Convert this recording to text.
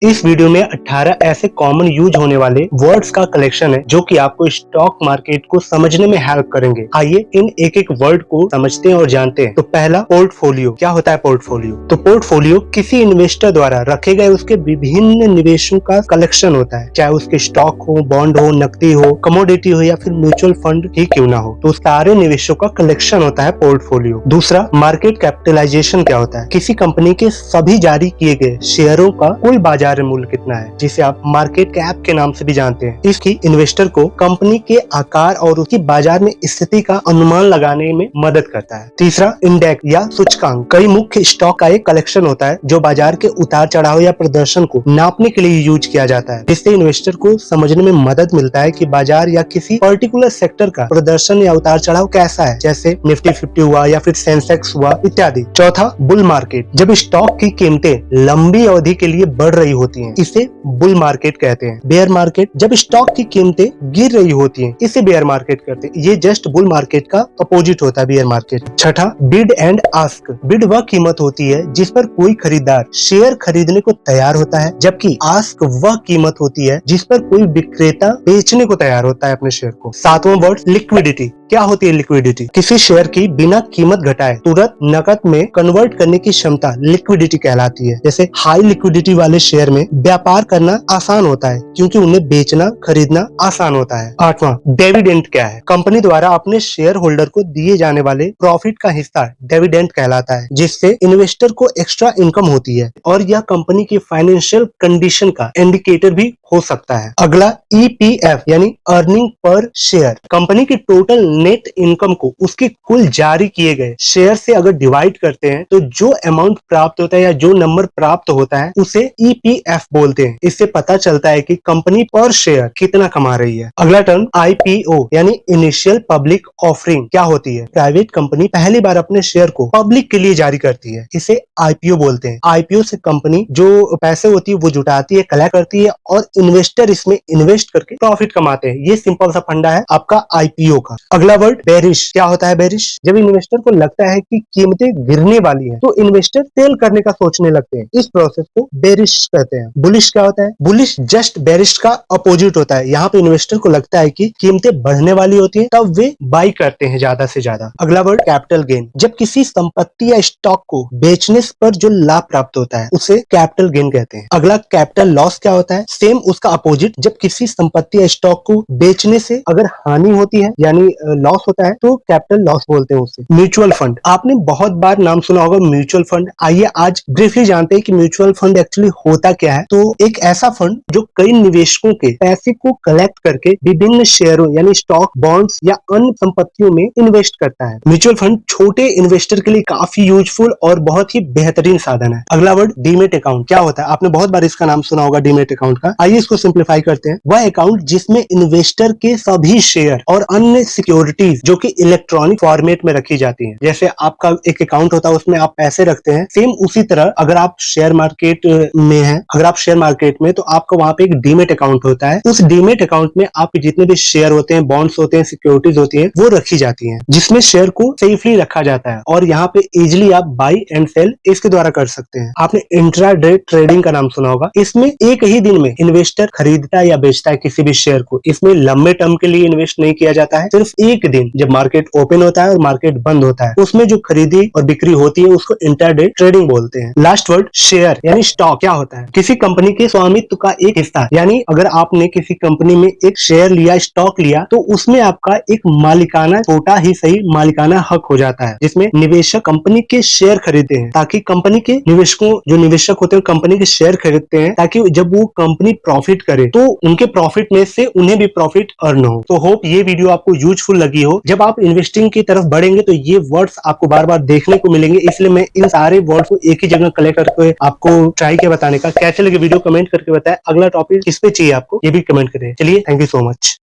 इस वीडियो में 18 ऐसे कॉमन यूज होने वाले वर्ड्स का कलेक्शन है जो कि आपको स्टॉक मार्केट को समझने में हेल्प करेंगे। आइए इन एक एक वर्ड को समझते हैं और जानते हैं। तो पहला, पोर्टफोलियो। क्या होता है पोर्टफोलियो? तो पोर्टफोलियो किसी इन्वेस्टर द्वारा रखे गए उसके विभिन्न निवेशों का कलेक्शन होता है, चाहे उसके स्टॉक हो, बॉन्ड हो, नकदी हो, कमोडिटी हो या फिर म्यूचुअल फंड ही क्यों ना हो। तो सारे निवेशों का कलेक्शन होता है पोर्टफोलियो। दूसरा, मार्केट कैपिटलाइजेशन। क्या होता है? किसी कंपनी के सभी जारी किए गए शेयरों का कुल बाजार मूल्य कितना है, जिसे आप मार्केट कैप के नाम से भी जानते हैं। इसकी इन्वेस्टर को कंपनी के आकार और उसकी बाजार में स्थिति का अनुमान लगाने में मदद करता है। तीसरा, इंडेक्स या सूचकांक। कई मुख्य स्टॉक का एक कलेक्शन होता है जो बाजार के उतार चढ़ाव या प्रदर्शन को नापने के लिए यूज किया जाता है। इससे इन्वेस्टर को समझने में मदद मिलता है कि बाजार या किसी पर्टिकुलर सेक्टर का प्रदर्शन या उतार चढ़ाव कैसा है, जैसे निफ्टी 50 हुआ या फिर सेंसेक्स हुआ इत्यादि। चौथा, बुल मार्केट। जब स्टॉक की कीमतें लंबी अवधि के लिए बढ़ रही होती हैं, इसे बुल मार्केट कहते हैं। Bear market. जब स्टॉक की कीमतें गिर रही होती हैं, इसे बेयर मार्केट कहते हैं। ये जस्ट बुल मार्केट का अपोजिट होता है, बेयर मार्केट। छठा, बिड एंड आस्क। बिड वह कीमत होती है जिस पर कोई खरीदार शेयर खरीदने को तैयार होता है, जबकि आस्क वह कीमत होती है जिस पर कोई विक्रेता बेचने को तैयार होता है अपने शेयर को। सातवां वर्ड, लिक्विडिटी। क्या होती है लिक्विडिटी? किसी शेयर की बिना कीमत घटाए तुरंत नकद में कन्वर्ट करने की क्षमता लिक्विडिटी कहलाती है। जैसे हाई लिक्विडिटी वाले शेयर में व्यापार करना आसान होता है क्योंकि उन्हें बेचना खरीदना आसान होता है। आठवां, डिविडेंड। क्या है? कंपनी द्वारा अपने शेयर होल्डर को दिए जाने वाले प्रॉफिट का हिस्सा डिविडेंड कहलाता है, जिससे इन्वेस्टर को एक्स्ट्रा इनकम होती है और यह कंपनी की फाइनेंशियल कंडीशन का इंडिकेटर भी हो सकता है। अगला, ईपीएफ यानी अर्निंग पर शेयर। कंपनी की टोटल नेट इनकम को उसके कुल जारी किए गए शेयर से अगर डिवाइड करते हैं तो जो अमाउंट प्राप्त होता है या जो नंबर प्राप्त होता है उसे ईपीएफ बोलते हैं। इससे पता चलता है कि कंपनी पर शेयर कितना कमा रही है। अगला टर्म, आईपीओ यानी इनिशियल पब्लिक ऑफरिंग। क्या होती है? प्राइवेट कंपनी पहली बार अपने शेयर को पब्लिक के लिए जारी करती है, इसे आईपीओ बोलते हैं। आईपीओ से कंपनी जो पैसे होती है वो जुटाती है, कलेक्ट करती है और इन्वेस्टर इसमें इन्वेस्ट करके प्रॉफिट कमाते हैं। ये सिंपल सा फंडा है आपका आईपीओ का। अगला वर्ड, बेरिश। क्या होता है बेरिश? जब इन्वेस्टर को लगता है कि कीमतें गिरने वाली हैं, तो इन्वेस्टर सेल करने का सोचने लगते हैं। इस प्रोसेस को बेरिश कहते हैं। बुलिश क्या होता है? बुलिश जस्ट बेरिश का अपोजिट होता है। यहाँ पे इन्वेस्टर को लगता है कि कीमतें बढ़ने वाली होती हैं, तब वे बाई करते हैं ज्यादा से ज्यादा। अगला वर्ड, कैपिटल गेन। जब किसी संपत्ति या स्टॉक को बेचने पर जो लाभ प्राप्त होता है उसे कैपिटल गेन कहते हैं। अगला, कैपिटल लॉस। क्या होता है? सेम उसका अपोजिट। जब किसी संपत्ति या स्टॉक को बेचने से अगर हानि होती है यानी लॉस होता है तो कैपिटल लॉस बोलते हैं उसे। Mutual fund. आपने बहुत बार नाम सुना होगा म्यूचुअल फंड। आइए आज ब्रीफली जानते हैं कि म्यूचुअल फंड एक्चुअली होता क्या है। तो एक ऐसा फंड जो कई निवेशकों के पैसे को कलेक्ट करके विभिन्न शेयरों यानी स्टॉक, बॉन्ड्स या अन्य संपत्तियों में इन्वेस्ट करता है। म्यूचुअल फंड छोटे इन्वेस्टर के लिए काफी यूजफुल और बहुत ही बेहतरीन साधन है। अगला वर्ड, डीमेट अकाउंट। क्या होता है? आपने बहुत बार इसका नाम सुना होगा डीमेट अकाउंट का। आइए इसको सिंप्लीफाई करते हैं। वह अकाउंट जिसमें इन्वेस्टर के सभी शेयर और अन्य सिक्योरिटीज जो कि इलेक्ट्रॉनिक फॉर्मेट में रखी जाती हैं, जैसे आपका एक अकाउंट होता है उसमें आप पैसे रखते हैं, सेम उसी तरह अगर आप शेयर मार्केट में हैं, अगर आप शेयर मार्केट में, तो आपका वहां पे एक डीमेट अकाउंट होता है। उस डीमेट अकाउंट में आपके जितने भी शेयर होते हैं, बॉन्ड्स होते हैं, सिक्योरिटीज होती हैं, वो रखी जाती हैं, जिसमें शेयर को सेफली रखा जाता है और यहाँ पे इजिली आप बाई एंड सेल इसके द्वारा कर सकते हैं। आपने इंट्राडे ट्रेडिंग का नाम सुना होगा। इसमें एक ही दिन में इन्वेस्टर खरीदता या बेचता है किसी भी शेयर को। इसमें लंबे टर्म के लिए इन्वेस्ट नहीं किया जाता है, सिर्फ एक दिन जब मार्केट ओपन होता है और मार्केट बंद होता है उसमें जो खरीदी और बिक्री होती है उसको इंट्राडे ट्रेडिंग बोलते हैं। लास्ट वर्ड, शेयर यानी स्टॉक। क्या होता है? किसी कंपनी के स्वामित्व का एक हिस्सा, यानी अगर आपने किसी कंपनी में एक शेयर लिया, स्टॉक लिया, तो उसमें आपका एक मालिकाना, छोटा ही सही मालिकाना हक हो जाता है, जिसमें निवेशक कंपनी के शेयर खरीदते हैं ताकि कंपनी के निवेशकों, जो निवेशक होते हैं कंपनी के शेयर खरीदते हैं ताकि जब वो कंपनी प्रॉफिट करे तो उनके प्रॉफिट में से उन्हें भी प्रॉफिट अर्न हो। तो होप ये वीडियो आपको यूजफुल लगी हो। जब आप इन्वेस्टिंग की तरफ बढ़ेंगे तो ये वर्ड्स आपको बार बार देखने को मिलेंगे, इसलिए मैं इन सारे वर्ड्स को एक ही जगह कलेक्ट करके आपको ट्राई किया बताने का। कैसे लगे वीडियो कमेंट करके बताएं। अगला टॉपिक किस पे चाहिए आपको ये भी कमेंट करें। चलिए, थैंक यू सो मच।